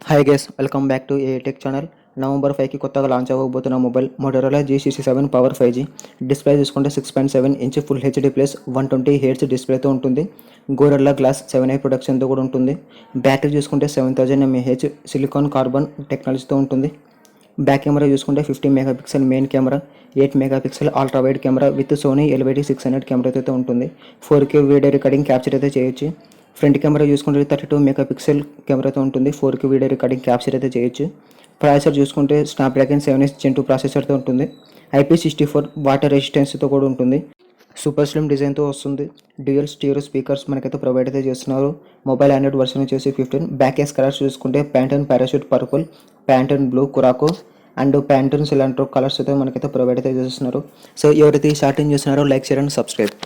Hi guys, welcome back to a tech channel. November 5కి కొత్తగా launch అవ్వబోతున్న mobile Motorola G67 power 5G. Display చూసుకుంటే 6.7 inch full HD plus 120 hertz డిస్ప్లేతో ఉంటుంది. Gorilla glass 7i ప్రొడక్షన్తో కూడా ఉంటుంది. బ్యాటరీ చూసుకుంటే 7000 mAh సిలికాన్ కార్బన్ టెక్నాలజీతో ఉంటుంది. బ్యాక్ కెమెరా చూసుకుంటే 50 megapixel main camera, 8 megapixel ultra wide camera with Sony LVT600 కెమెరాతో అయితే ఉంటుంది. 4K వీడియో రికార్డింగ్ క్యాప్చర్ అయితే చేయొచ్చు. ఫ్రంట్ కెమెరా చూసుకుంటే 32 మెగాపిక్సెల్ కెమెరాతో ఉంటుంది. 4K వీడియో రికార్డింగ్ క్యాప్చర్ అయితే చేయొచ్చు. ప్రాసెసర్ చూసుకుంటే స్నాప్డ్రాగన్ 7s Gen 2 ప్రాసెసర్తో ఉంటుంది. IP64 వాటర్ రెసిస్టెన్స్తో కూడా ఉంటుంది. సూపర్ స్లిమ్ డిజైన్తో వస్తుంది. డ్యూయల్ స్టీరియో స్పీకర్స్ మనకైతే ప్రొవైడ్ అయితే చేస్తున్నారు. మొబైల్ ఆండ్రాయిడ్ వర్షన్ వచ్చేసి 15. బ్యాక్ ఎస్ కలర్స్ చూసుకుంటే Pantone parachute purple, Pantone blue curacao and Pantone cilantro colours అయితే మనకైతే ప్రొవైడ్ అయితే చేస్తున్నారు. సో ఎవరైతే ఈ షార్టింగ్ చూస్తున్నారో లైక్ షేర్ అండ్ సబ్స్క్రైబ్.